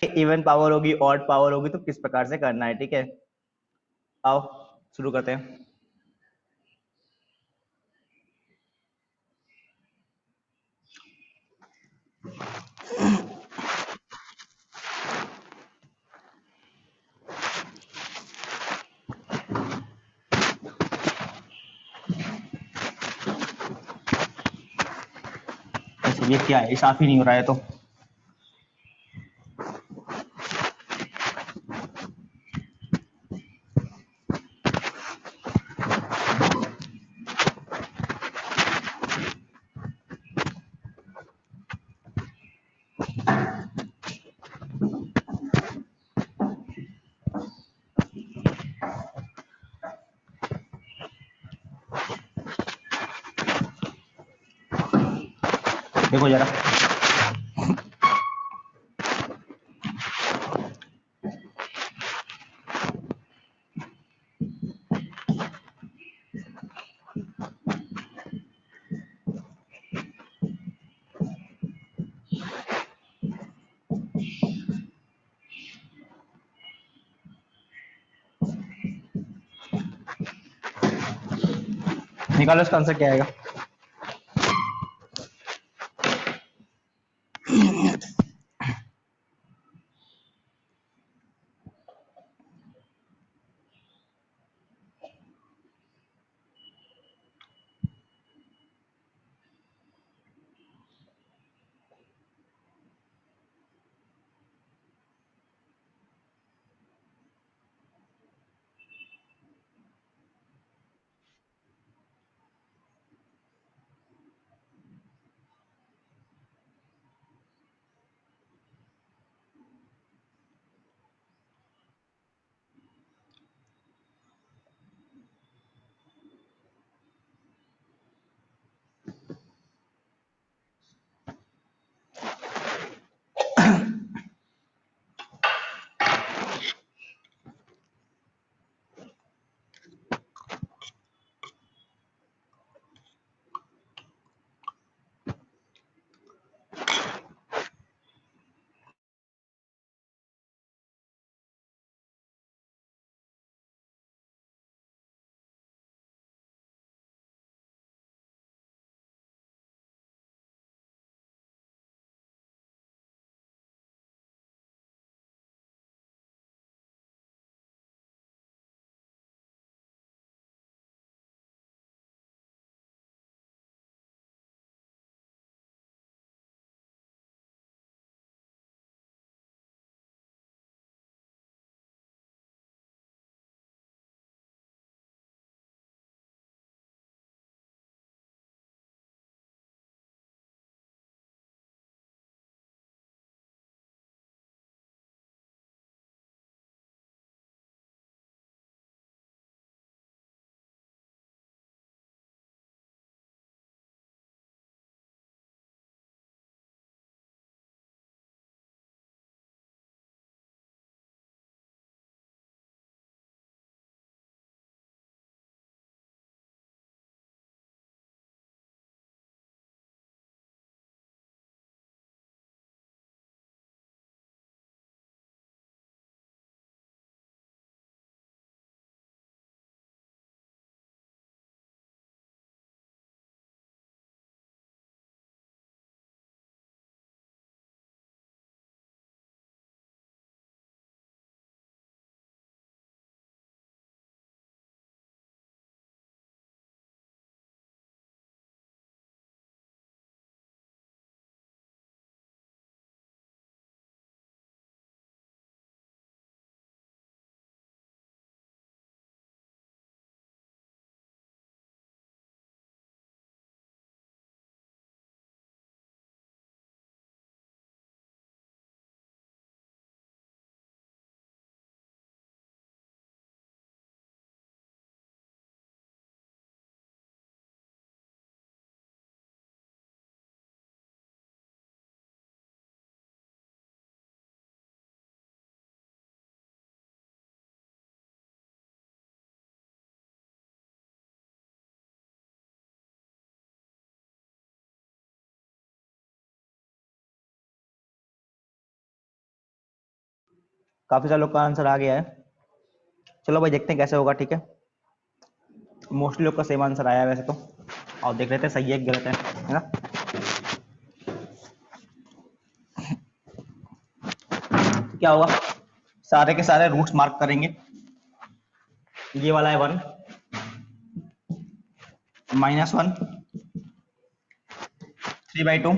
Even power होगी, odd power होगी, तो किस प्रकार से करना है। ठीक है, आओ शुरू करते हैं। अच्छा, ये क्या है, साफ ही नहीं हो रहा है तो। देखो जरा, निकालो इसका आंसर क्या आएगा। काफी सारे लोग का आंसर आ गया है। चलो भाई देखते हैं कैसे होगा, ठीक है। मोस्टली लोग का सेम आंसर आया है वैसे तो, और देख लेते हैं सही है कि गलत है ना। तो क्या होगा, सारे के सारे रूट्स मार्क करेंगे। ये वाला है 1, -1, 3/2,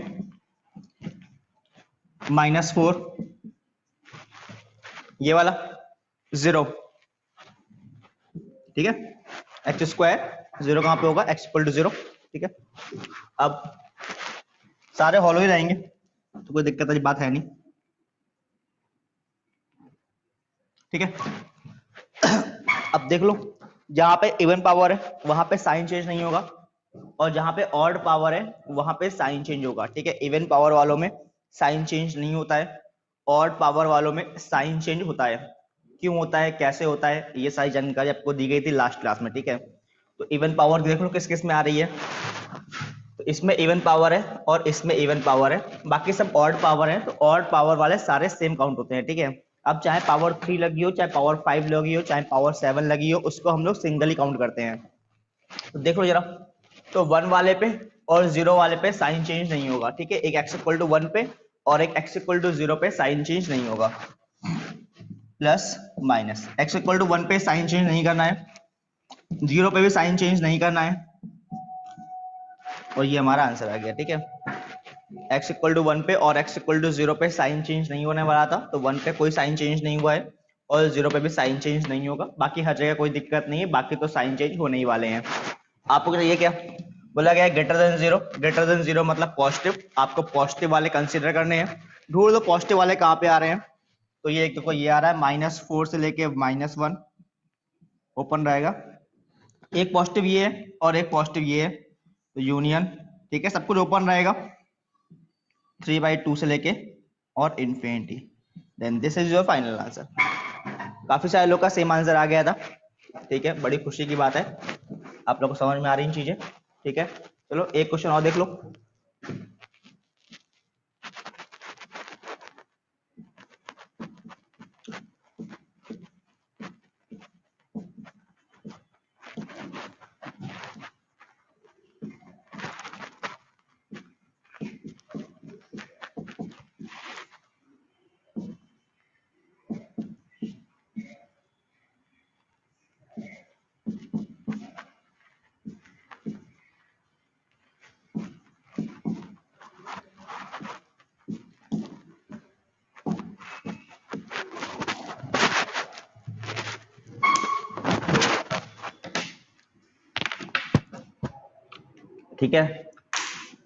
-4, ये वाला 0, ठीक है। एक्स स्क्वायर 0 कहाँ पे होगा, x इक्वल टू 0, ठीक है। अब सारे हॉलो ही रहेंगे तो कोई दिक्कत वाली बात है नहीं, ठीक है। अब देख लो, जहां पे इवन पावर है वहां पे साइन चेंज नहीं होगा, और जहां पे ऑड पावर है वहां पे साइन चेंज होगा, ठीक है। इवन पावर वालों में साइन चेंज नहीं होता है, ऑड पावर वालों में साइन चेंज होता है। क्यों होता है, कैसे होता है, ये सारी जानकारी आपको दी गई थी लास्ट क्लास में, ठीक है। तो इवन पावर देख लो किस किस में आ रही है, तो इसमें इवन पावर है और इसमें इवन पावर है, बाकी सब ऑड पावर है, तो ऑड पावर वाले सारे सेम काउंट होते हैं, ठीक है। अब चाहे पावर 3 लगी हो, चाहे पावर 5 लगी हो, चाहे पावर 7 लगी हो, उसको हम लोग सिंगल ही काउंट करते हैं। तो देख लो जरा, तो 1 वाले पे और 0 वाले पे साइन चेंज नहीं होगा, ठीक है। एक x इक्वल टू 1 पे और एक x इक्वल टू 0 पे साइन चेंज नहीं होगा। Plus minus, x equal to 1 पे साइन चेंज नहीं करना है, 0 पे भी साइन चेंज नहीं करना है, और ये हमारा आंसर आ गया, ठीक है। x इक्वल टू 1 पे और x इक्वल टू 0 पे साइन चेंज नहीं होने वाला था, तो 1 पे कोई साइन चेंज नहीं हुआ है और 0 पे भी साइन चेंज नहीं होगा, बाकी हर जगह कोई दिक्कत नहीं है, बाकी तो साइन चेंज होने ही वाले हैं। आपको चाहिए क्या, बोला गया है ग्रेटर देन 0, ग्रेटर देन 0 मतलब पॉजिटिव, आपको पॉजिटिव वाले कंसीडर करने हैं। ढूंढ लो पॉजिटिव वाले कहाँ पे आ रहे हैं, तो ये एक देखो ये आ रहा है -4 से लेके -1 ओपन रहेगा, एक पॉजिटिव ये है और एक पॉजिटिव ये है, तो यूनियन, ठीक है, सब कुछ ओपन रहेगा 3/2 से लेके और infinity. Then this is your final answer. काफी सारे लोग का सेम आंसर आ गया था, ठीक है, बड़ी खुशी की बात है, आप लोग को समझ में आ रही चीजें, ठीक है। चलो एक क्वेश्चन और देख लो। ठीक है,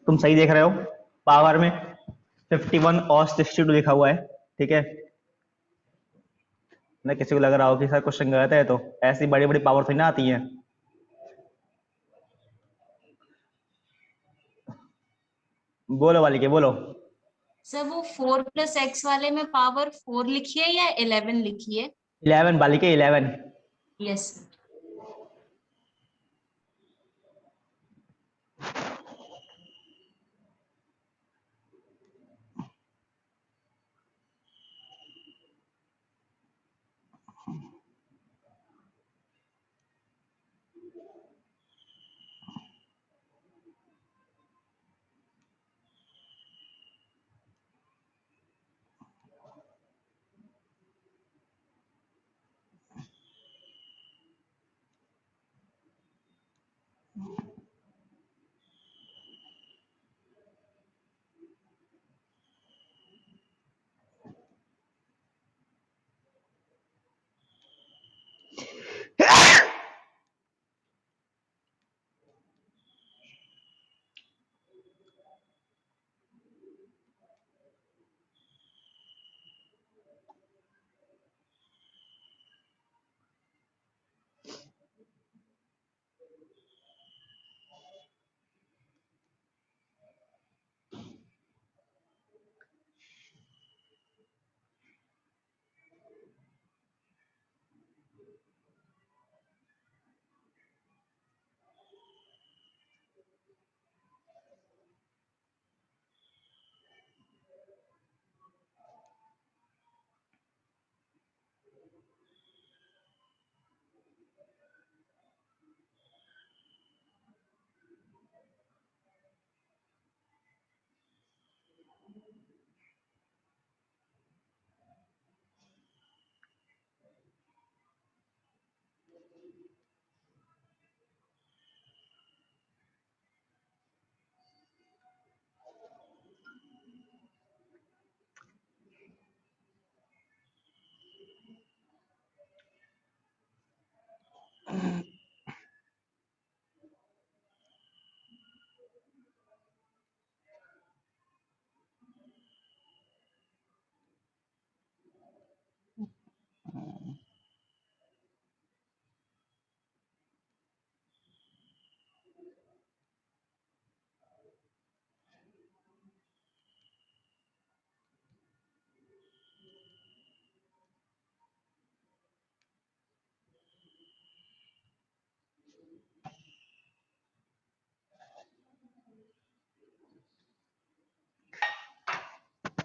तुम सही देख रहे हो, पावर में 51 और 62 लिखा हुआ है, ठीक है ना। किसी को लग रहा हो कि सर क्वेश्चन गलत है, तो ऐसी बड़ी बड़ी पावर थोड़ी ना आती है। बोलो वाली के बोलो। सर वो 4+x वाले में पावर 4 लिखी है या 11 लिखी है? 11 वाली के 11। यस।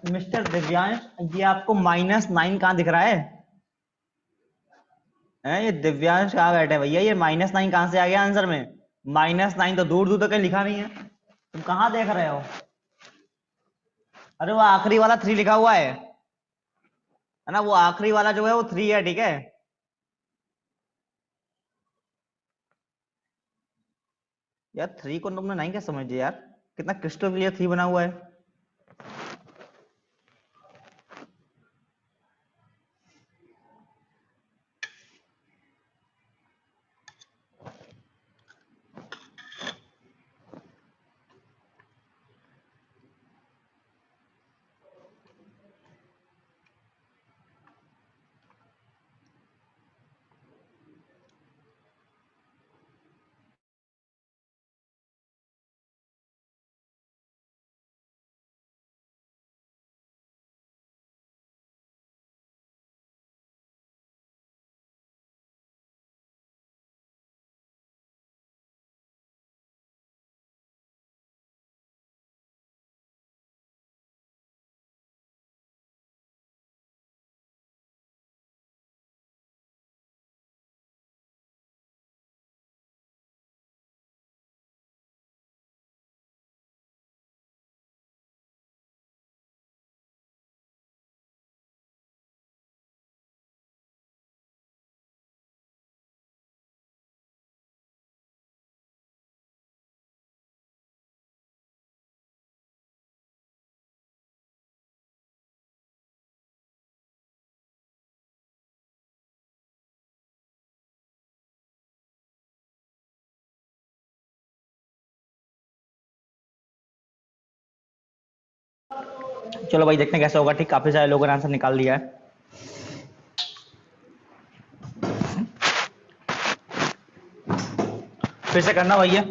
मिस्टर दिव्यांश, ये आपको -9 कहाँ दिख रहा है? ये दिव्यांश कहाँ बैठे भैया? ये -9 कहाँ से आ गया आंसर में? -9 तो दूर दूर तक कहीं लिखा नहीं है, तुम कहाँ देख रहे हो? अरे वो आखिरी वाला 3 लिखा हुआ है ना, वो आखिरी वाला जो है वो 3 है, ठीक है। यार 3 को तुमने 9 क्या समझ यार? कितना क्रिस्टल क्लियर 3 बना हुआ है। चलो भाई देखते हैं कैसे होगा, ठीक। काफी सारे लोगों ने आंसर निकाल लिया है। फिर से करना भैया।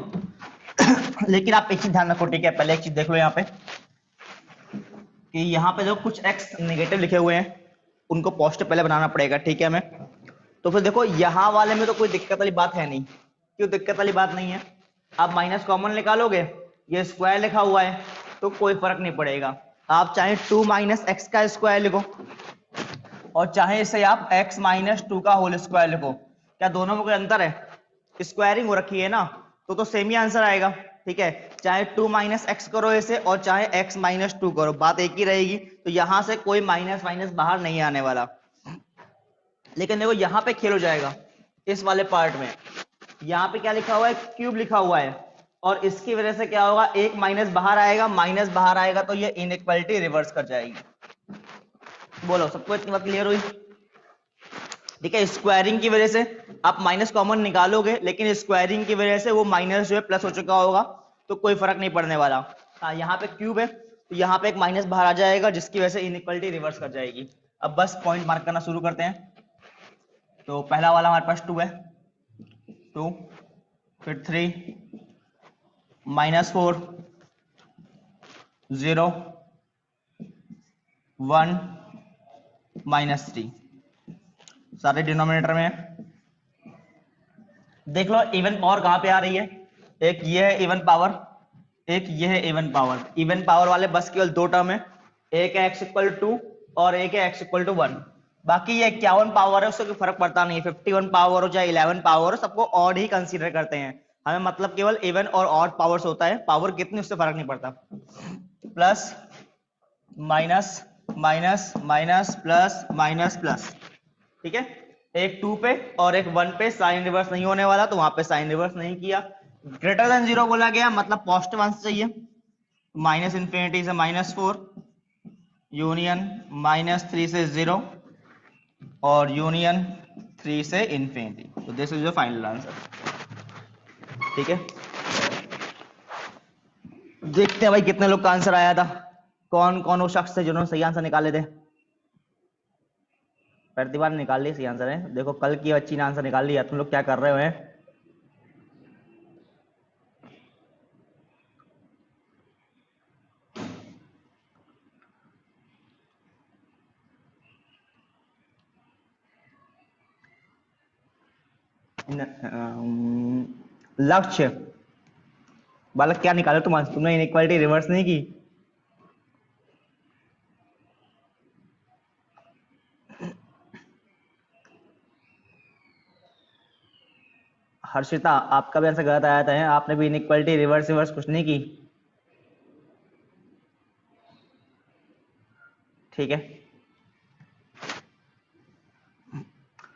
लेकिन आप एक चीज ध्यान रखो, ठीक है। पहले एक चीज देख लो यहाँ पे कि यहाँ पे जो कुछ एक्स नेगेटिव लिखे हुए हैं उनको पॉजिटिव पहले बनाना पड़ेगा, ठीक है हमें। तो फिर देखो यहाँ वाले में तो कोई दिक्कत वाली बात है नहीं। क्यों दिक्कत वाली बात नहीं है? आप माइनस कॉमन निकालोगे, ये स्क्वायर लिखा हुआ है तो कोई फर्क नहीं पड़ेगा। आप चाहे 2 - x का स्क्वायर लिखो और चाहे इसे आप x - 2 का होल स्क्वायर लिखो, क्या दोनों में कोई अंतर है? स्क्वायरिंग हो रखी है ना, तो सेम ही आंसर आएगा, ठीक है। चाहे 2 - x करो इसे और चाहे x - 2 करो, बात एक ही रहेगी। तो यहां से कोई माइनस माइनस बाहर नहीं आने वाला। लेकिन देखो यहाँ पे खेल हो जाएगा इस वाले पार्ट में। यहाँ पे क्या लिखा हुआ है? क्यूब लिखा हुआ है, और इसकी वजह से क्या होगा? एक माइनस बाहर आएगा, माइनस बाहर आएगा तो ये इनइक्वालिटी रिवर्स कर जाएगी। बोलो सबको इतनी बात क्लियर हुई? ठीक है। स्क्वायरिंग की वजह से आप माइनस कॉमन निकालोगे, लेकिन स्क्वायरिंग की वजह से वो माइनस जो है प्लस हो चुका होगा, तो कोई फर्क नहीं पड़ने वाला। हाँ, यहाँ पे क्यूब है तो यहाँ पे एक माइनस बाहर आ जाएगा, जिसकी वजह से इनइक्वालिटी रिवर्स कर जाएगी। अब बस पॉइंट मार्क करना शुरू करते हैं। तो पहला वाला हमारे पास 2 है, 2, फिर 3, -4, 0, 1, -3, सारे डिनोमिनेटर में है। देख लो इवन पावर कहां पे आ रही है? एक ये है इवन पावर, एक ये है इवन पावर। इवन पावर वाले बस केवल 2 टर्म है, एक है x=2 और एक है x=1। बाकी ये 51 पावर है, उससे कोई फर्क पड़ता नहीं। 51 पावर हो चाहे 11 पावर हो, सबको ऑड ही कंसीडर करते हैं। हमें मतलब केवल इवन और ऑड पावर्स होता है, पावर कितनी उससे फर्क नहीं पड़ता। Plus minus minus minus plus minus plus, ठीक है। एक 2 पे और एक 1 पे साइन रिवर्स नहीं होने वाला, तो वहां पे साइन रिवर्स नहीं किया। ग्रेटर देन 0 बोला गया, मतलब पॉजिटिव आंसर चाहिए। -∞ से -4, यूनियन -3 से 0 और यूनियन 3 से इन्फिनिटी। तो this is your final answer, ठीक है। देखते हैं भाई कितने लोग का आंसर आया था, कौन कौन वो शख्स थे जिन्होंने सही आंसर निकाले थे। प्रतिभा ने निकाल लिया सही आंसर है। देखो कल की बच्ची ने आंसर निकाल लिया, तुम लोग क्या कर रहे हो? लक्ष्य बालक क्या निकाला तुमने? इनइक्वालिटी रिवर्स नहीं की? हर्षिता, आपका भी आंसर गलत आया था, है? आपने भी इनइक्वालिटी रिवर्स रिवर्स कुछ नहीं की। ठीक है,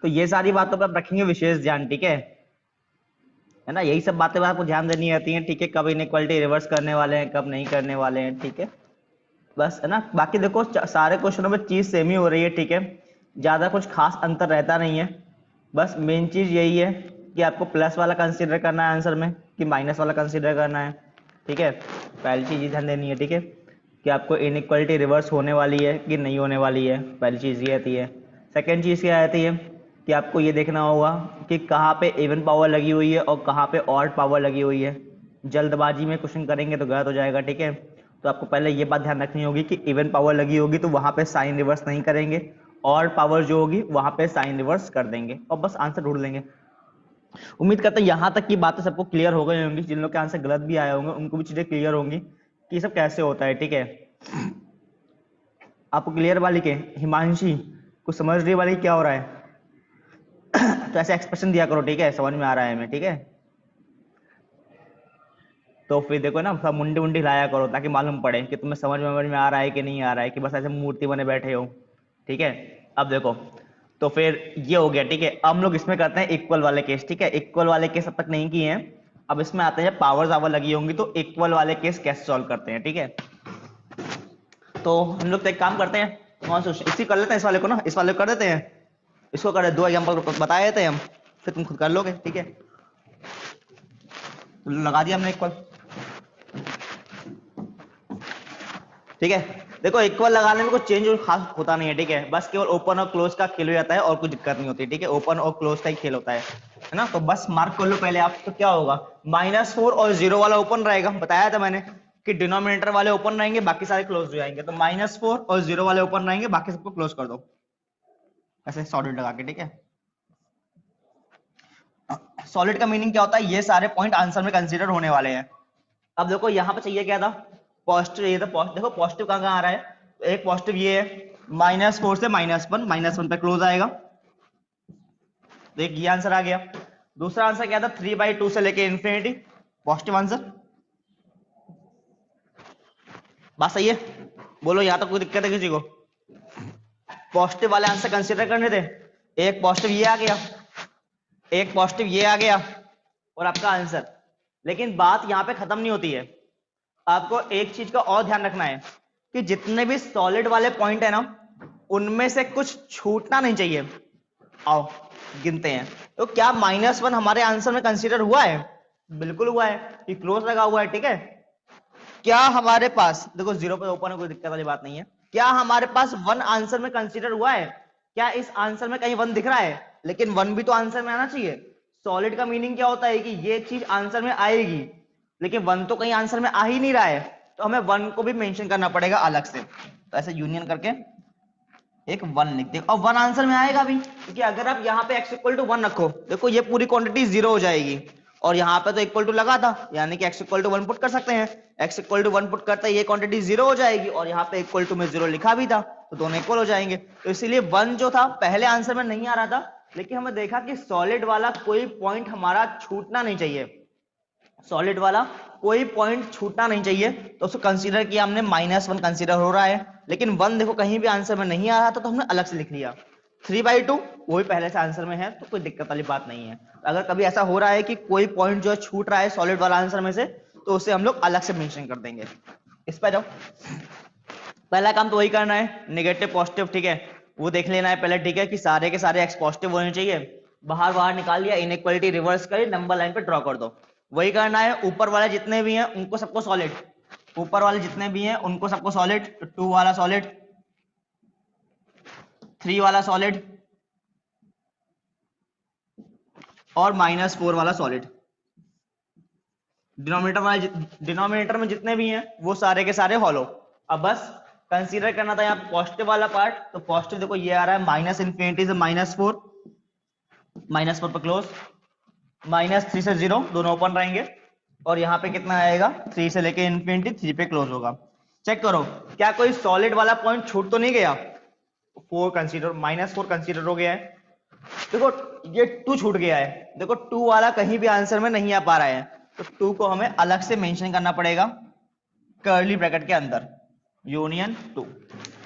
तो ये सारी बातों पर आप रखेंगे विशेष ध्यान, ठीक है ना? यही सब बातें आपको ध्यान देनी रहती हैं, ठीक है? कब इनइक्वालिटी रिवर्स करने वाले हैं, कब नहीं करने वाले हैं, ठीक है? बस, है ना? बाकी देखो सारे क्वेश्चनों में चीज सेम ही हो रही है, ठीक है? ज्यादा कुछ खास अंतर रहता नहीं है। बस मेन चीज यही है कि आपको प्लस वाला कंसीडर करना है आंसर में कि माइनस वाला कंसीडर करना है, ठीक है? पहली चीज ये ध्यान देनी है, ठीक है? कि आपको इनइक्वालिटी रिवर्स होने वाली है कि नहीं होने वाली है, पहली चीज ये आती है। सेकेंड चीज क्या आती है कि आपको ये देखना होगा कि कहाँ पे इवन पावर लगी हुई है और कहाँ पे ऑड पावर लगी हुई है। जल्दबाजी में क्वेश्चन करेंगे तो गलत हो जाएगा, ठीक है? तो आपको पहले ये बात ध्यान रखनी होगी कि इवन पावर लगी होगी तो वहां पे साइन रिवर्स नहीं करेंगे, और पावर जो होगी वहां पे साइन रिवर्स कर देंगे और बस आंसर ढूंढ लेंगे। उम्मीद करते हैं यहां तक की बातें सबको क्लियर हो गई होंगी। जिन लोग के आंसर गलत भी आए होंगे उनको भी चीजें क्लियर होंगी कि ये सब कैसे होता है, ठीक है? आपको क्लियर वाली के हिमांशी कुछ समझ रही वाली क्या हो रहा है? तो ऐसे एक्सप्रेशन दिया करो, ठीक है? समझ में आ रहा है हमें, ठीक है? तो फिर देखो ना, सब मुंडी मुंडी हिलाया करो ताकि मालूम पड़े कि तुम्हें समझ में आ रहा है कि नहीं आ रहा है, कि बस ऐसे मूर्ति बने बैठे हो, ठीक है? अब देखो, तो फिर ये हो गया, ठीक है? अब हम लोग इसमें करते हैं इक्वल वाले केस, ठीक है? इक्वल वाले केस अब तक नहीं किए हैं, अब इसमें आते हैं पावर्स आवर लगी होंगी तो इक्वल वाले केस कैसे सॉल्व करते हैं, ठीक है? तो हम लोग तो एक काम करते हैं, कौन सा इसी कर लेते हैं, इस वाले को ना, इस वाले को कर देते हैं, इसको कर, दो एग्जाम्पल बता देते हैं हम, फिर तुम खुद कर लोगे, ठीक है? तो लगा दिया हमने इक्वल, ठीक है? देखो इक्वल लगाने में कुछ चेंज खास होता नहीं है, ठीक है? बस केवल ओपन और क्लोज का खेल हो जाता है और कुछ दिक्कत नहीं होती, ठीक है? ओपन और क्लोज का ही खेल होता है ना? तो बस मार्क कर लो पहले आप, तो क्या होगा, -4 और 0 वाला ओपन रहेगा, बताया था मैंने कि डिनोमिनेटर वाले ओपन रहेंगे, बाकी सारे क्लोज हो जाएंगे। तो -4 और 0 वाले ओपन रहेंगे, बाकी सबको क्लोज कर दो ऐसे सॉलिड लगा के, ठीक है? सॉलिड का मीनिंग क्या होता है, ये सारे पॉइंट आंसर में कंसीडर होने वाले हैं। अब देखो यहाँ पे चाहिए क्या था, पॉजिटिव, ये था पॉजिटिव। देखो पॉजिटिव कहाँ कहाँ आ रहा है, तो एक पॉजिटिव ये है, -4 से -1, -1 पे क्लोज आएगा, देख ये आंसर आ गया। दूसरा आंसर क्या था, 3/2 से लेके इन्फिनिटी, पॉजिटिव आंसर। बात सही है? बोलो यहाँ तक कोई दिक्कत है किसी को? पॉजिटिव वाले आंसर कंसीडर करने थे, एक पॉजिटिव ये आ गया, एक पॉजिटिव ये आ गया और आपका आंसर। लेकिन बात यहाँ पे खत्म नहीं होती है, आपको एक चीज का और ध्यान रखना है कि जितने भी सॉलिड वाले पॉइंट है ना, उनमें से कुछ छूटना नहीं चाहिए। आओ गिनते हैं, तो क्या -1 हमारे आंसर में कंसीडर हुआ है? बिल्कुल हुआ है, कि क्लोज लगा हुआ है, ठीक है? क्या हमारे पास, देखो 0 पे ओपन है, कोई दिक्कत वाली बात नहीं है। क्या हमारे पास 1 आंसर में कंसीडर हुआ है? क्या इस आंसर में कहीं 1 दिख रहा है? लेकिन 1 भी तो आंसर में आना चाहिए। सॉलिड का मीनिंग क्या होता है कि ये चीज आंसर में आएगी, लेकिन 1 तो कहीं आंसर में आ ही नहीं रहा है, तो हमें 1 को भी मेंशन करना पड़ेगा अलग से। तो ऐसे यूनियन करके एक 1 लिख दे, और 1 आंसर में आएगा भी, क्योंकि अगर आप यहाँ पे x = 1 रखो, देखो ये पूरी क्वांटिटी 0 हो जाएगी, और यहाँ पे तो इक्वल टू लगा था, यानी कि x = 1 पुट कर सकते हैं। x = 1 पुट करते ये क्वांटिटी 0 हो जाएगी, और यहाँ पे इक्वल टू में 0 लिखा भी था, तो दोनों इक्वल हो जाएंगे। तो इसीलिए 1 जो था पहले आंसर में नहीं आ रहा था, लेकिन हमने देखा कि सॉलिड वाला कोई पॉइंट हमारा छूटना नहीं चाहिए, सॉलिड वाला कोई पॉइंट छूटना नहीं चाहिए, तो उसको कंसीडर किया हमने, -1 कंसीडर हो रहा है, लेकिन 1 देखो कहीं भी आंसर में नहीं आ रहा था, तो हमने अलग से लिख लिया। 3/2 वो भी पहले से आंसर में है, तो कोई दिक्कत वाली बात नहीं है। अगर कभी ऐसा हो रहा है कि कोई पॉइंट जो है छूट रहा है सॉलिड वाला आंसर में से, तो उसे हम लोग अलग से मेंशन कर देंगे। इस पर जाओ, पहला काम तो वही करना है, नेगेटिव पॉजिटिव, ठीक है? वो देख लेना है पहले, ठीक है? कि सारे के सारे x पॉजिटिव होने चाहिए, बाहर बाहर निकाल लिया, इनइक्वालिटी रिवर्स कर, नंबर लाइन पे ड्रॉ कर दो। वही करना है, ऊपर वाले जितने भी हैं उनको सबको सॉलिड, ऊपर वाले जितने भी हैं उनको सबको सॉलिड, 2 वाला सॉलिड, 3 वाला सॉलिड, और -4 वाला सॉलिड। डिनोमिनेटर में जितने भी हैं वो सारे के सारे हॉलो। अब बस कंसीडर करना था यहाँ पॉजिटिव वाला पार्ट, तो पॉजिटिव देखो ये आ रहा है, -∞ से -4, -4 पर क्लोज, -3 से 0 दोनों ओपन रहेंगे, और यहाँ पे कितना आएगा, 3 से लेके इन्फिनिटी, 3 पे क्लोज होगा। चेक करो क्या कोई सॉलिड वाला पॉइंट छूट तो नहीं गया, -4 कंसीडर हो गया है, देखो ये टू छूट गया है, देखो टू वाला कहीं भी आंसर में नहीं आ पा रहा है, तो टू को हमें अलग से मेंशन करना पड़ेगा कर्ली ब्रैकेट के अंदर, यूनियन टू।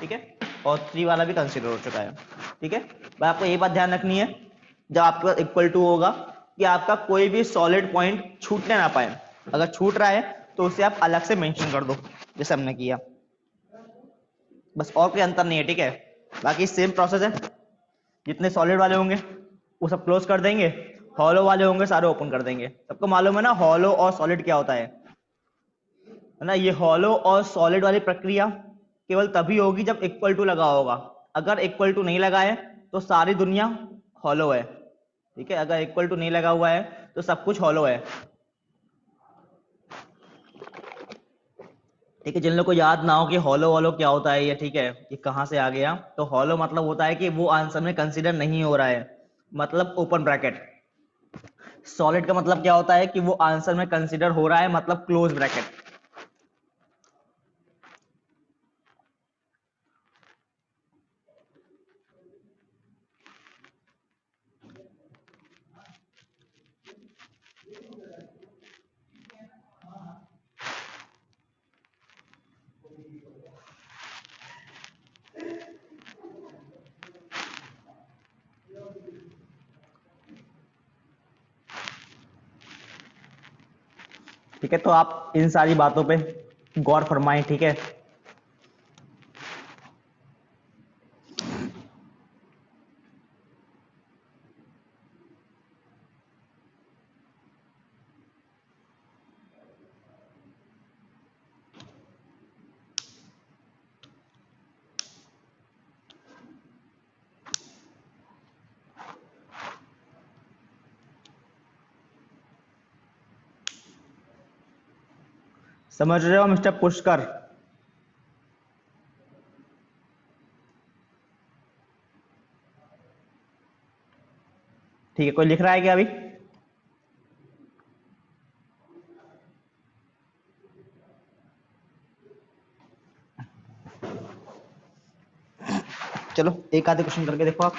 ठीक है, और थ्री वाला भी कंसीडर हो चुका है। ठीक है, भाई आपको ये बात ध्यान रखनी है जब आपके पास इक्वल टू होगा कि आपका कोई भी सॉलिड पॉइंट छूटने ना पाए। अगर छूट रहा है तो उसे आप अलग से मेंशन कर दो जैसे हमने किया, बस और कोई अंतर नहीं है। ठीक है, बाकी सेम प्रोसेस है, जितने सॉलिड वाले होंगे वो सब क्लोज कर देंगे, हॉलो वाले होंगे सारे ओपन कर देंगे। सबको मालूम है ना हॉलो और सॉलिड क्या होता है ना। ये हॉलो और सॉलिड वाली प्रक्रिया केवल तभी होगी जब इक्वल टू लगा होगा। अगर इक्वल टू नहीं लगा है तो सारी दुनिया हॉलो है। ठीक है, अगर इक्वल टू नहीं लगा हुआ है तो सब कुछ हॉलो है। ठीक है, जिन लोग को याद ना हो कि हॉलो वॉलो क्या होता है ये, ठीक है, ये कहाँ से आ गया, तो हॉलो मतलब होता है कि वो आंसर में कंसीडर नहीं हो रहा है, मतलब ओपन ब्रैकेट। सॉलिड का मतलब क्या होता है कि वो आंसर में कंसीडर हो रहा है, मतलब क्लोज ब्रैकेट। ठीक है, तो आप इन सारी बातों पे गौर फरमाएं। ठीक है, समझ रहे हो मिस्टर पुष्कर? ठीक है, कोई लिख रहा है क्या अभी? चलो एक आधे क्वेश्चन करके देखो आप।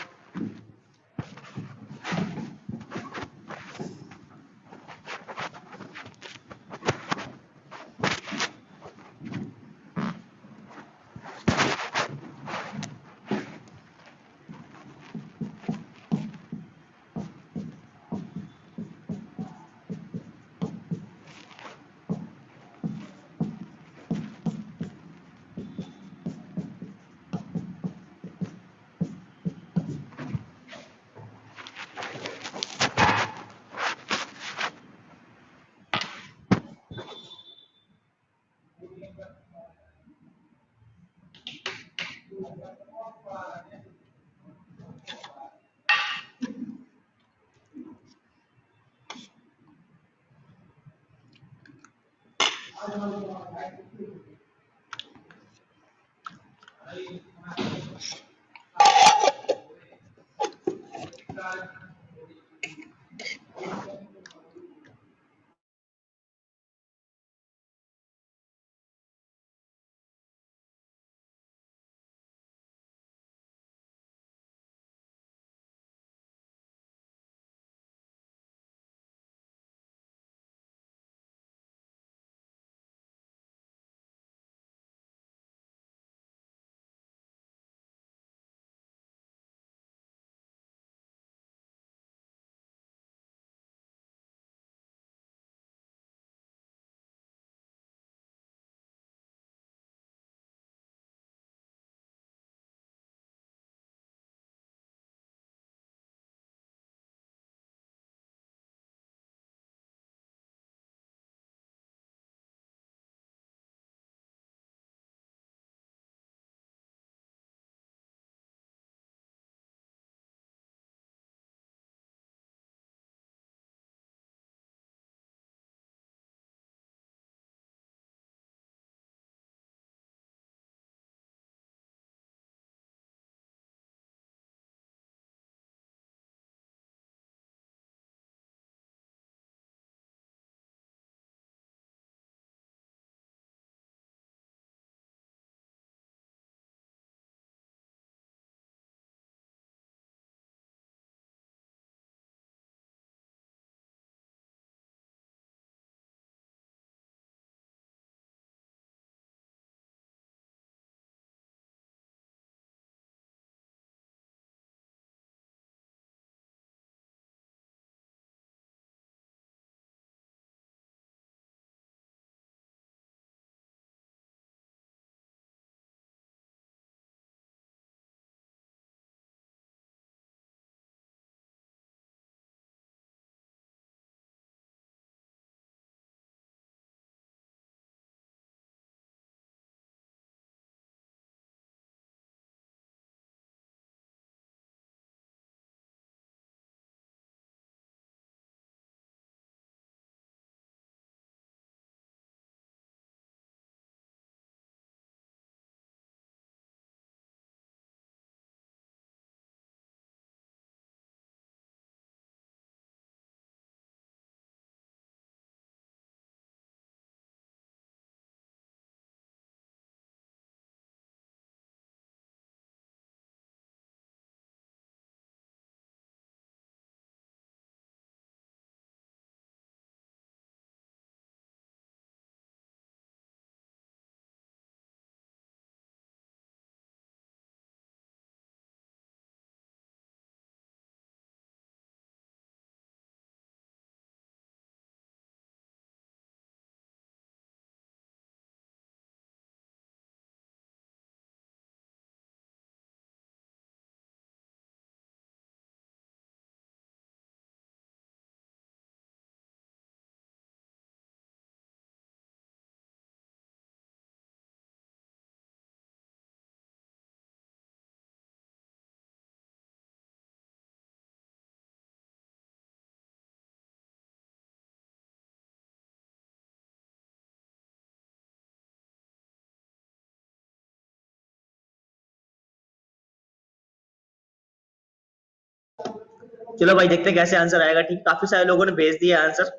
चलो भाई देखते हैं कैसे आंसर आएगा। ठीक, काफी सारे लोगों ने भेज दिया आंसर,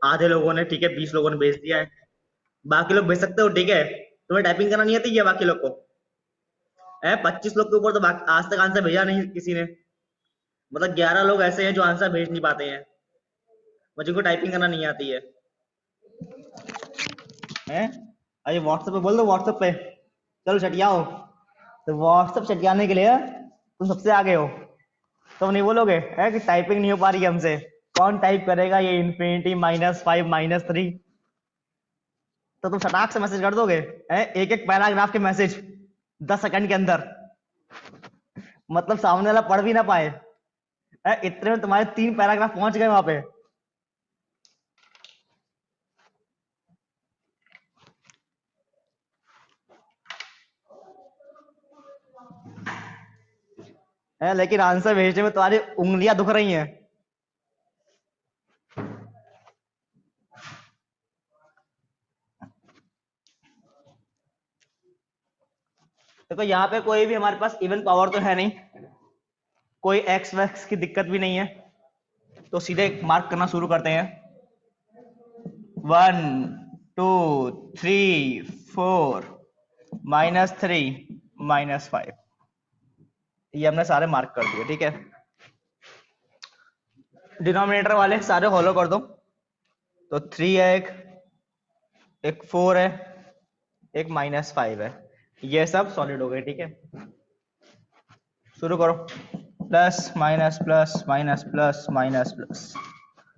आधे लोगों ने, ठीक है 20 लोगों ने भेज दिया है। बाकी लोग भेज सकते हो, ठीक है। तुम्हें टाइपिंग करना नहीं आती है बाकी लोग को? 25 लोग के ऊपर तो आज तक आंसर भेजा नहीं किसी ने। मतलब 11 लोग ऐसे हैं जो आंसर भेज नहीं पाते हैं, मुझे को टाइपिंग करना नहीं आती है। हैं? अरे व्हाट्सएप पे बोल दो, व्हाट्सएप पे चलो चटियाओ। तो व्हाट्सएप चटियाने के लिए तुम सबसे आगे हो। तुम नहीं बोलोगे है कि टाइपिंग नहीं हो पा रही है हमसे? कौन टाइप करेगा ये इन्फिनिटी -5 -3? तो तुम फटाक से मैसेज कर दोगे, है एक एक पैराग्राफ के मैसेज 10 सेकंड के अंदर। मतलब सामने वाला पढ़ भी ना पाए, है इतने में तुम्हारे 3 पैराग्राफ पहुंच गए वहां पे। है लेकिन आंसर भेजने में तुम्हारी उंगलियां दुख रही हैं। देखो यहाँ पे कोई भी हमारे पास इवन पावर तो है नहीं, कोई एक्स वैक्स की दिक्कत भी नहीं है, तो सीधे मार्क करना शुरू करते हैं। 1 2 3 4 -3 -5, ये हमने सारे मार्क कर दिए, ठीक है। डिनोमिनेटर वाले सारे फॉलो कर दो। तो 3 है, एक 4 है, एक -5 है, ये सब सॉलिड हो गए, ठीक है। शुरू करो। Plus minus plus minus plus minus plus,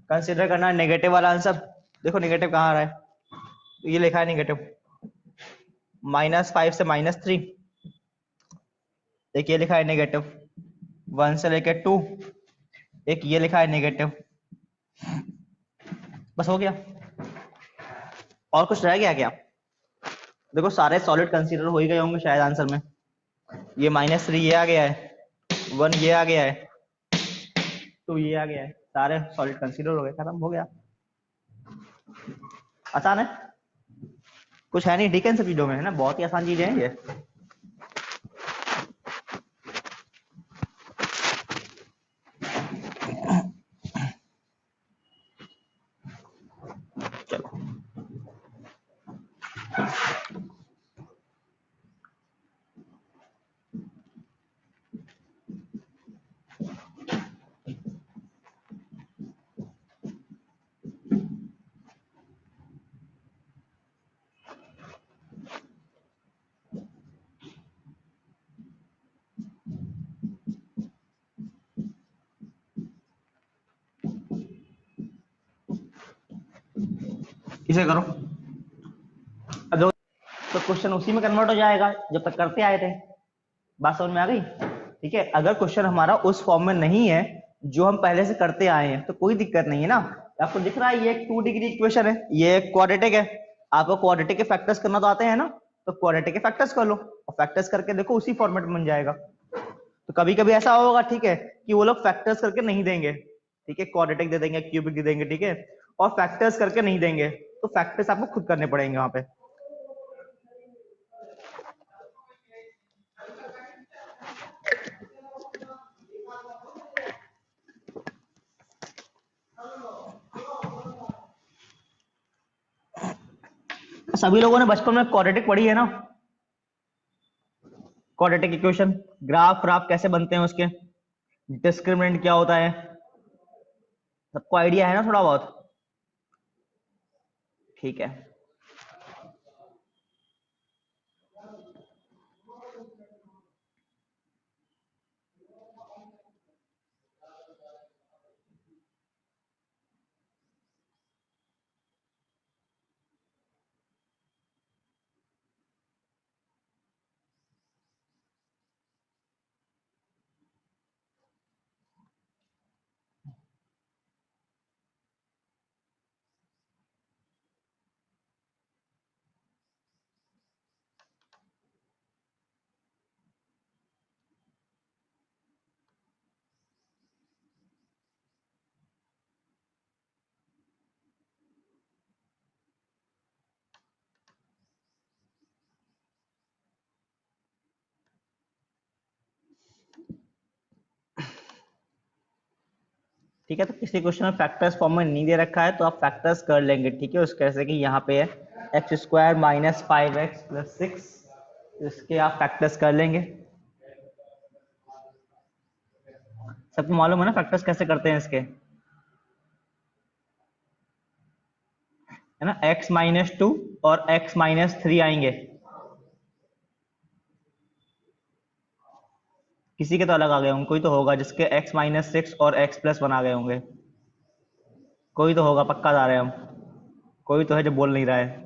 consider करना नेगेटिव वाला आंसर। देखो नेगेटिव कहाँ आ रहा है, तो ये लिखा है नेगेटिव। -5 से -3, एक ये लिखा है नेगेटिव। 1 से लेकर 2, एक ये लिखा है नेगेटिव। बस हो गया, और कुछ रह गया क्या? देखो सारे सॉलिड कंसीडर हो ही गए होंगे शायद आंसर में। ये -3 ये आ गया है, 1 ये आ गया है, 2 ये आ गया है, सारे सॉलिड कंसीडर हो गए, खत्म हो गया। आसान है, कुछ है नहीं ठीक है इन सब चीजों में, है ना, बहुत ही आसान चीजें हैं ये। चलो इसे करो। अब देखो, तो क्वेश्चन उसी में कन्वर्ट हो जाएगा जब तक करते आए थे। बात समझ में आ गई? ठीक है, अगर क्वेश्चन हमारा उस फॉर्म में नहीं है जो हम पहले से करते आए हैं तो कोई दिक्कत नहीं है ना। आपको दिख रहा है ये एक 2 डिग्री इक्वेशन है, ये क्वाड्रेटिक है। आपको क्वाड्रेटिक के फैक्टर्स करना तो आते हैं ना, तो क्वाड्रेटिक के फैक्टर्स कर लो और फैक्टर्स करके देखो उसी फॉर्मेट में बन जाएगा। तो कभी कभी ऐसा होगा, ठीक है, कि वो लोग फैक्टर्स करके नहीं देंगे, ठीक है, क्वाड्रेटिक दे देंगे, क्यूबिक दे देंगे, ठीक है, और फैक्टर्स करके नहीं देंगे, तो फैक्टर्स आपको खुद करने पड़ेंगे वहां पे। सभी लोगों ने बचपन में क्वाड्रेटिक पढ़ी है ना, क्वाड्रेटिक इक्वेशन, ग्राफ ग्राफ कैसे बनते हैं उसके, डिस्क्रिमिनेंट क्या होता है, सबको आइडिया है ना थोड़ा बहुत? ठीक है, ठीक है, तो किसी क्वेश्चन में फैक्टर्स फॉर्म में नहीं दे रखा है तो आप फैक्टर्स कर लेंगे। ठीक है, उसके जैसे कि यहाँ पे है x square minus 5x plus 6, इसके आप फैक्टर्स कर लेंगे। सबको मालूम है ना फैक्टर्स कैसे करते हैं इसके, है ना। x माइनस 2 और x माइनस 3 आएंगे, किसी के तो अलग आ गए होंगे, कोई तो होगा जिसके x माइनस 6 और x प्लस 1 आ गए होंगे, कोई तो होगा, पक्का जा रहे हैं हम, कोई तो है जो बोल नहीं रहा है।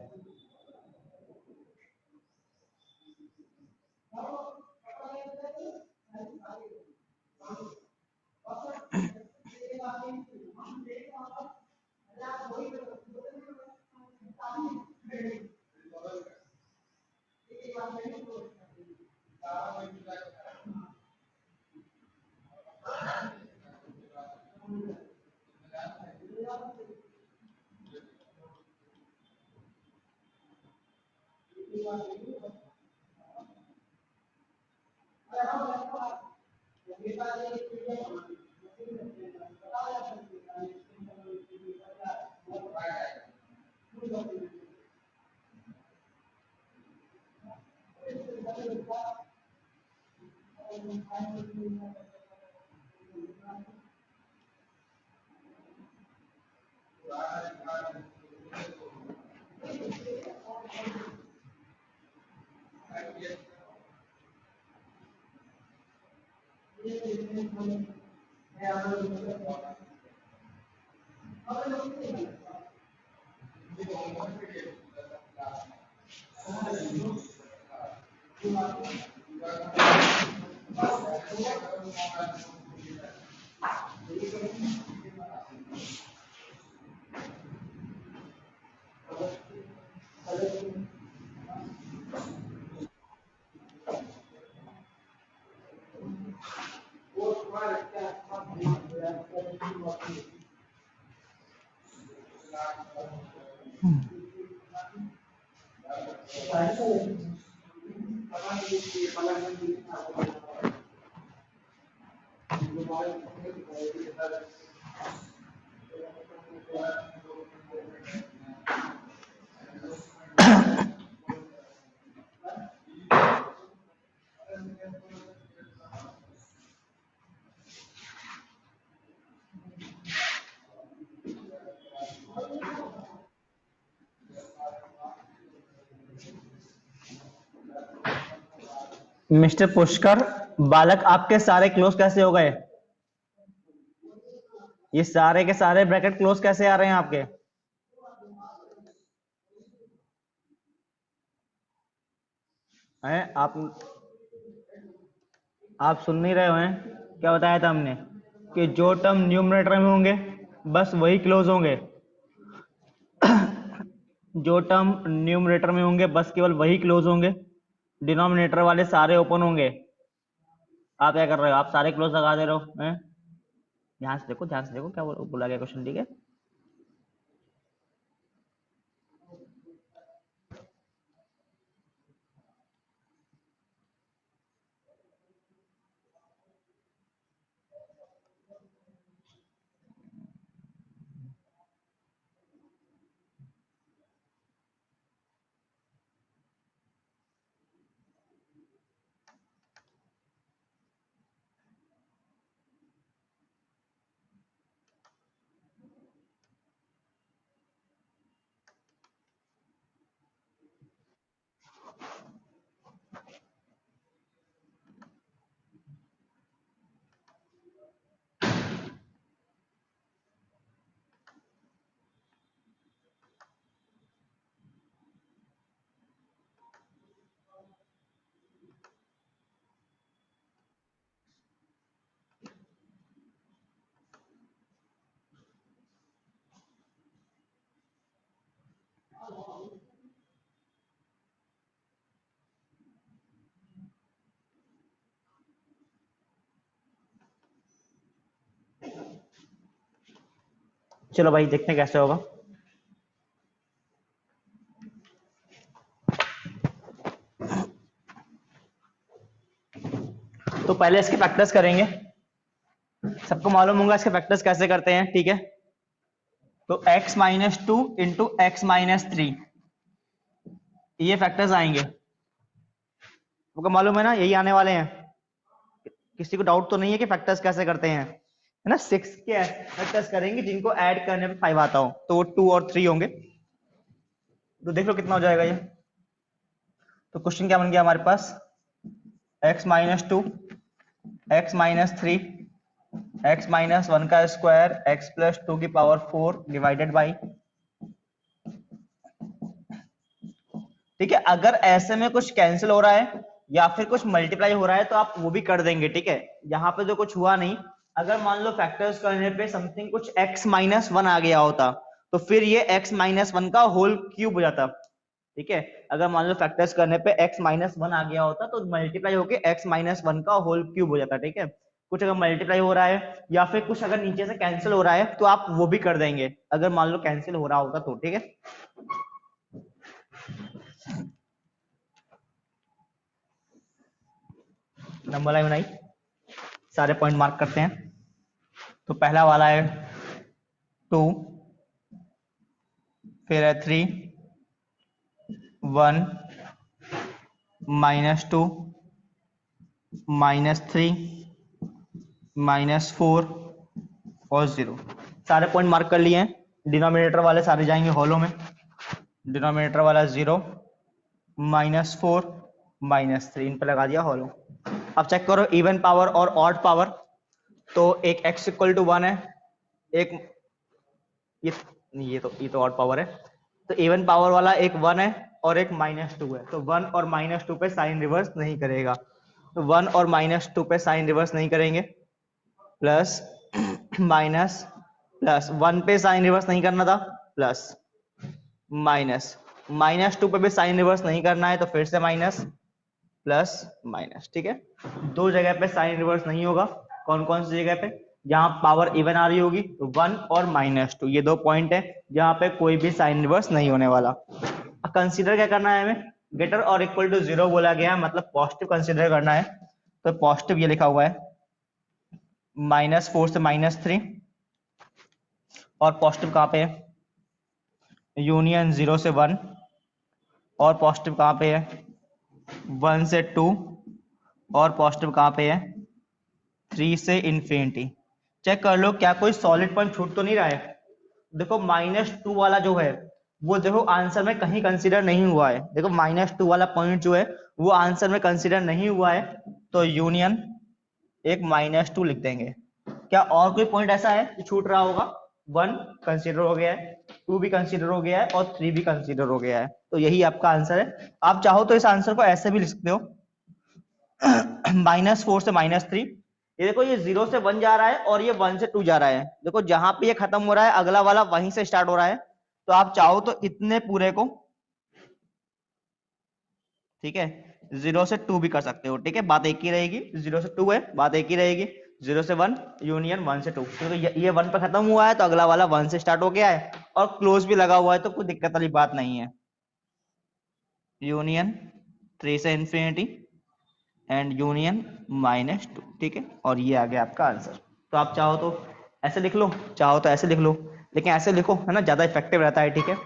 मिस्टर पुष्कर, बालक आपके सारे क्लोज कैसे हो गए? ये सारे के सारे ब्रैकेट क्लोज कैसे आ रहे हैं आपके? हैं आप सुन नहीं रहे हो हैं? क्या बताया था हमने कि जो टर्म न्यूमरेटर में होंगे बस वही क्लोज होंगे, जो टर्म न्यूमरेटर में होंगे बस केवल वही क्लोज होंगे, डिनोमिनेटर वाले सारे ओपन होंगे। आप क्या कर रहे हो? आप सारे क्लोज लगा दे रहे हो हैं? ध्यान से देखो, ध्यान से देखो क्या बोला गया क्वेश्चन। ठीक है, चलो भाई देखते हैं कैसे होगा। तो पहले इसके फैक्टर्स करेंगे। सबको मालूम होगा इसके फैक्टर्स कैसे करते हैं, ठीक है। तो x minus two into x minus three, ये फैक्टर्स आएंगे, आपको मालूम है ना, यही आने वाले हैं। किसी को डाउट तो नहीं है कि फैक्टर्स कैसे करते हैं, है ना। 6 के फैक्टर्स करेंगे जिनको ऐड करने पे 5 आता हो, तो वो 2 और 3 होंगे। तो देख लो कितना हो जाएगा ये। तो क्वेश्चन क्या बन गया हमारे पास, x minus two x minus three x minus one का स्क्वायर एक्स प्लस टू की पावर 4 डिवाइडेड बाई, ठीक है। अगर ऐसे में कुछ कैंसिल हो रहा है या फिर कुछ मल्टीप्लाई हो रहा है तो आप वो भी कर देंगे, ठीक है। यहाँ पे जो कुछ हुआ नहीं, अगर मान लो फैक्टर्स करने पे समथिंग कुछ x माइनस वन आ गया होता तो फिर ये x माइनस वन का होल क्यूब हो जाता, ठीक है। अगर मान लो फैक्टर्स करने पे x माइनस वन आ गया होता तो मल्टीप्लाई होके x माइनस वन का होल क्यूब हो जाता, ठीक है। कुछ अगर मल्टीप्लाई हो रहा है या फिर कुछ अगर नीचे से कैंसिल हो रहा है तो आप वो भी कर देंगे, अगर मान लो कैंसिल हो रहा होता तो, ठीक है। नंबर लाइन बनाई, सारे पॉइंट मार्क करते हैं। तो पहला वाला है 2, फिर है 3, 1, माइनस 2, माइनस 3, माइनस 4 और 0। सारे पॉइंट मार्क कर लिए हैं। डिनोमिनेटर वाले सारे जाएंगे हॉलो में, डिनोमिनेटर वाला 0, माइनस 4, माइनस 3, इन पर लगा दिया हॉलो। अब चेक करो इवन पावर और ऑड पावर। तो एक x इक्वल टू 1 है, एक ये तो ऑड पावर है। तो इवन पावर वाला एक 1 है और एक माइनस 2 है। तो 1 और माइनस 2 पे साइन रिवर्स नहीं करेगा, तो 1 और माइनस 2 पे साइन रिवर्स नहीं करेंगे। प्लस माइनस प्लस 1 पे साइन रिवर्स नहीं करना था, प्लस माइनस माइनस 2 पे भी साइन रिवर्स नहीं करना है तो फिर से माइनस प्लस माइनस, ठीक है। दो जगह पे साइन रिवर्स नहीं होगा, कौन कौन सी जगह पे, जहां पावर इवन आ रही होगी, 1 और माइनस 2, ये दो पॉइंट है जहां पे कोई भी साइन रिवर्स नहीं होने वाला। कंसीडर क्या करना है हमें, ग्रेटर और इक्वल टू 0 बोला गया है, मतलब पॉजिटिव कंसीडर करना है। तो पॉजिटिव ये लिखा हुआ है -4 से -3, और पॉजिटिव कहां पे है, यूनियन 0 से 1, और पॉजिटिव कहां पे है 1 से 2, और पॉजिटिव कहां पे है 3 से इन्फिनिटी। चेक कर लो क्या कोई सॉलिड पॉइंट छूट तो नहीं रहा है। देखो -2 वाला जो है वो देखो आंसर में कहीं कंसीडर नहीं हुआ है। देखो -2 वाला पॉइंट जो है वो आंसर में कंसीडर नहीं हुआ है, तो यूनियन एक -2 लिख देंगे। क्या और कोई पॉइंट ऐसा है जो छूट रहा होगा, 1 कंसीडर हो गया है, 2 भी कंसीडर हो गया है और 3 भी कंसीडर हो गया है, तो यही आपका आंसर है। आप चाहो तो इस आंसर को ऐसे भी लिख सकते हो -4 से -3। ये देखो ये 0 से 1 जा रहा है और ये 1 से 2 जा रहा है। देखो जहां पे ये खत्म हो रहा है अगला वाला वहीं से स्टार्ट हो रहा है, तो आप चाहो तो इतने पूरे को, ठीक है, 0 से 2 भी कर सकते हो, ठीक है, बात एक ही रहेगी। 0 से 2 है, बात एक ही रहेगी। 0 से 1 यूनियन 1 से 2, तो ये 1 पे खत्म हुआ है तो अगला वाला 1 से स्टार्ट हो गया है और क्लोज भी लगा हुआ है, तो कोई दिक्कत वाली बात नहीं है। यूनियन 3 से इन्फिनिटी एंड यूनियन -2, ठीक है, और ये आ गया आपका आंसर। तो आप चाहो तो ऐसे लिख लो, चाहो तो ऐसे लिख लो, लेकिन ऐसे लिखो, है ना, ज्यादा इफेक्टिव रहता है, ठीक है।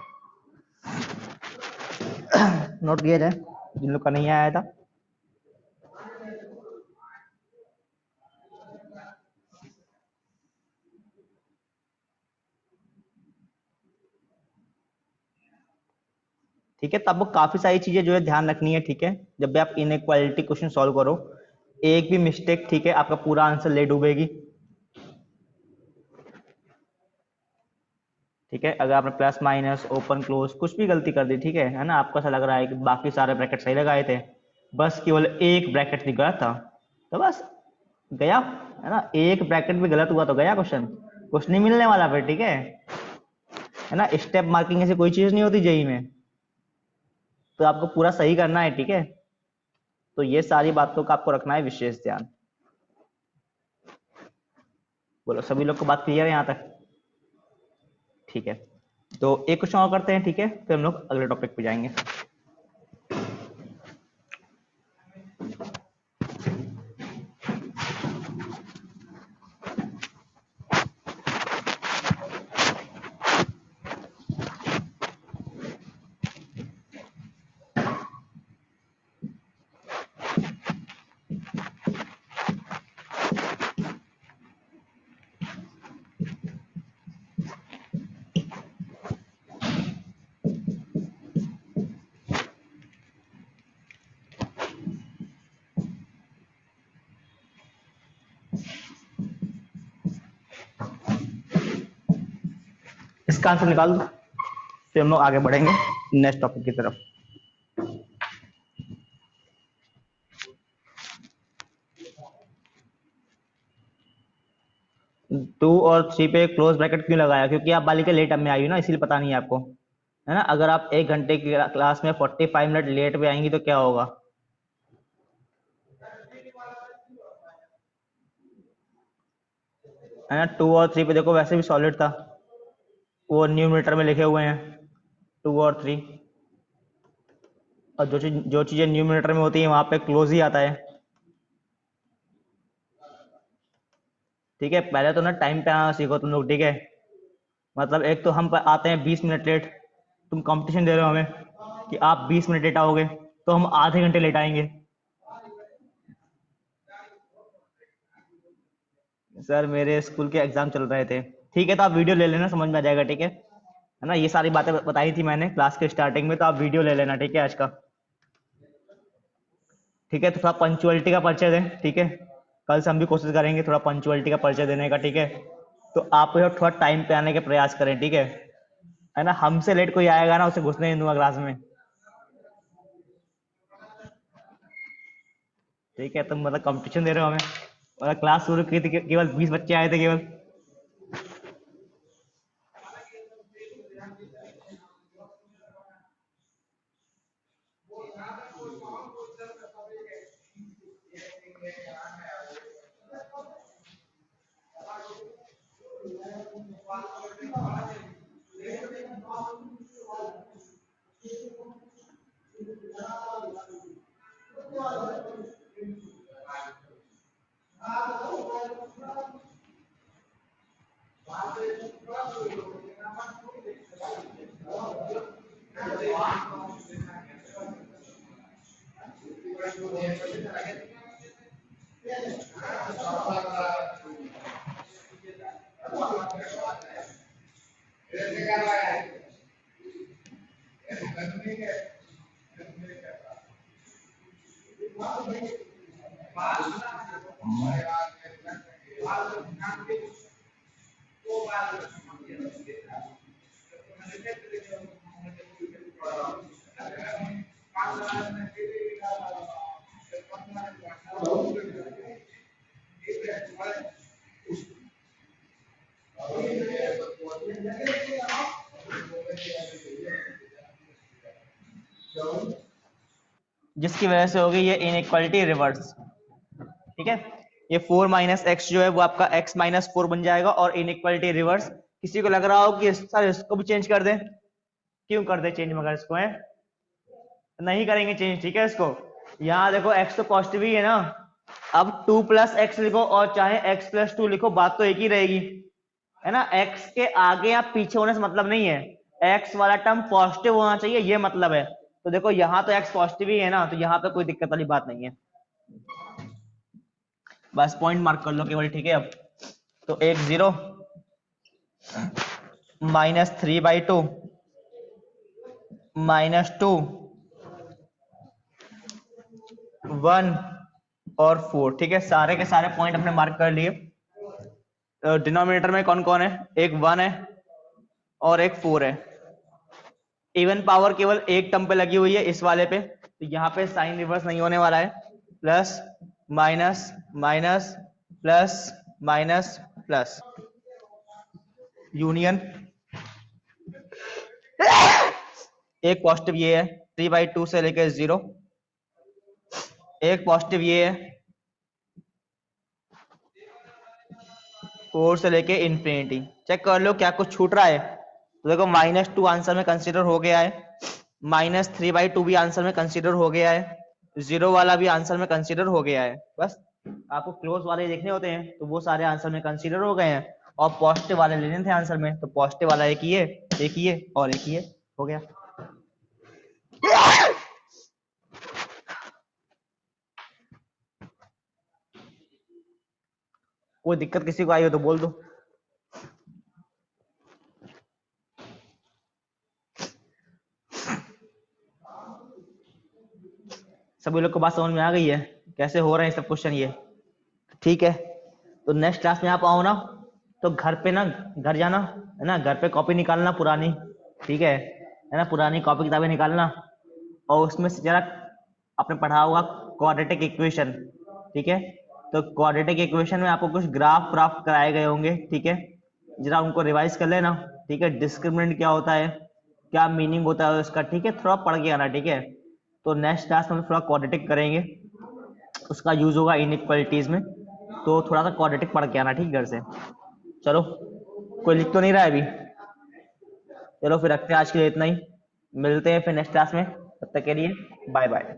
नोट किया जाए जिन लोग का नहीं आया था। ठीक है, तो आपको काफी सारी चीजें जो है ध्यान रखनी है, ठीक है। जब भी आप इनइक्वालिटी क्वेश्चन सॉल्व करो, एक भी मिस्टेक, ठीक है, आपका पूरा आंसर ले डूबेगी, ठीक है। अगर आपने प्लस माइनस ओपन क्लोज कुछ भी गलती कर दी, ठीक है ना, आपको ऐसा लग रहा है कि बाकी सारे ब्रैकेट सही लगाए थे, बस केवल एक ब्रैकेट गलत था, तो बस गया, है ना। एक ब्रैकेट भी गलत हुआ तो गया क्वेश्चन, कुछ नहीं मिलने वाला फिर, ठीक है ना। स्टेप मार्किंग ऐसी कोई चीज नहीं होती जेई में, तो आपको पूरा सही करना है, ठीक है। तो ये सारी बातों का आपको रखना है विशेष ध्यान। बोलो सभी लोग को बात क्लियर है यहाँ तक, ठीक है। तो एक क्वेश्चन और करते हैं, ठीक है, फिर हम लोग अगले टॉपिक पे जाएंगे। इसका आंसर निकाल दो, फिर हम लोग आगे बढ़ेंगे नेक्स्ट टॉपिक की तरफ। टू और थ्री पे क्लोज ब्रैकेट क्यों लगाया? क्योंकि आप बालिका लेट में आई हो ना, इसलिए पता नहीं है आपको, है ना। अगर आप 1 घंटे की क्लास में 45 मिनट लेट पे आएंगी तो क्या होगा? है ना। 2 और 3 पे देखो वैसे भी सॉलिड था, वो न्यूमरेटर में लिखे हुए हैं 2 और 3, और जो चीजें न्यूमरेटर में होती है वहां पे क्लोज ही आता है। ठीक है, पहले तो ना टाइम पे आना सीखो तुम लोग, ठीक है। मतलब एक तो हम आते हैं 20 मिनट लेट, तुम कंपटीशन दे रहे हो हमें कि आप 20 मिनट लेट आओगे, तो हम आधे घंटे लेट आएंगे। सर मेरे स्कूल के एग्जाम चल रहे थे। ठीक है, तो आप वीडियो ले लेना, समझ में आ जाएगा, ठीक है ना। ये सारी बातें बताई थी मैंने क्लास के स्टार्टिंग में, तो आप वीडियो ले लेना, ठीक है, आज का। ठीक है, तो थोड़ा पंचुअलिटी का परिचय दें, ठीक है। कल से हम भी कोशिश करेंगे थोड़ा पंचुअलिटी का परिचय देने का, ठीक है। तो आप थोड़ा टाइम पे आने के प्रयास करें, ठीक है ना। हमसे लेट कोई आएगा ना, उसे घुसने नहीं दूंगा क्लास में। ठीक है, तुम मतलब कंपटीशन दे रहे हो हमें, मतलब क्लास शुरू की थी केवल 20 बच्चे आए थे केवल। जिसकी वजह से होगी ये इनइक्वालिटी रिवर्स, ठीक है। ये 4 माइनस एक्स जो है वो आपका x माइनस 4 बन जाएगा, और इनइक्वालिटी रिवर्स। किसी को लग रहा हो कि सर इसको भी चेंज कर दें? क्यों कर दे चेंज, मगर इसको है नहीं करेंगे चेंज, ठीक है। इसको यहाँ देखो x तो पॉजिटिव ही है ना, अब 2 प्लस एक्स लिखो और चाहे x प्लस 2 लिखो, बात तो एक ही रहेगी, है ना। x के आगे या पीछे होने से मतलब नहीं है, x वाला टर्म पॉजिटिव होना चाहिए, ये मतलब है। तो देखो यहाँ तो x पॉजिटिव ही है ना, तो यहाँ पे कोई दिक्कत वाली बात नहीं है, बस पॉइंट मार्क कर लो केवल, ठीक है। अब तो 1 0 -3/2 -2 1 और 4, ठीक है। सारे के सारे पॉइंट अपने मार्क कर लिए। डिनोमिनेटर में कौन कौन है? एक 1 है और एक 4 है। इवन पावर केवल एक टर्म पे लगी हुई है इस वाले पे, तो यहाँ पे साइन रिवर्स नहीं होने वाला है। Plus minus minus plus minus plus union. एक पॉजिटिव ये है 3/2 से लेकर 0, एक पॉजिटिव ये है 4 से लेके इंफिनिटी। चेक कर लो क्या कुछ छूट रहा है, तो देखो -2 आंसर में कंसीडर हो गया है, -3/2 भी आंसर में कंसीडर हो गया है, 0 वाला भी आंसर में कंसीडर हो गया है। बस आपको क्लोज वाले देखने होते हैं, तो वो सारे आंसर में कंसीडर हो गए हैं, और पॉजिटिव वाले लेने थे आंसर में, तो पॉजिटिव वाला एक ही है, एक ही है और एक ही है, हो गया। कोई दिक्कत किसी को आई हो तो बोल दो। सभी लोग को बात समझ में आ गई है कैसे हो रहे हैं सब क्वेश्चन ये? ठीक है, तो नेक्स्ट क्लास में आप आओ ना, तो घर पे ना, घर जाना है ना, घर पे कॉपी निकालना पुरानी, ठीक है ना, पुरानी कॉपी किताबें निकालना, और उसमें से जरा आपने पढ़ा होगा क्वाड्रेटिक इक्वेशन, ठीक है। तो क्वाड्रेटिक इक्वेशन में आपको कुछ ग्राफ व्राफ कराए गए होंगे, ठीक है, जरा उनको रिवाइज कर लेना, ठीक है। डिस्क्रिमिनेंट क्या होता है, क्या मीनिंग होता है उसका, ठीक है, थोड़ा पढ़ के आना, ठीक है। तो नेक्स्ट क्लास में हम थोड़ा क्वाड्रेटिक करेंगे, उसका यूज होगा इनइक्वालिटीज में, तो थोड़ा सा क्वाड्रेटिक पढ़ के आना, ठीक, घर से। चलो, कोई लिख तो नहीं रहा है अभी? चलो फिर रखते हैं आज के लिए इतना ही, मिलते हैं फिर नेक्स्ट क्लास में, तब तक के लिए बाय बाय।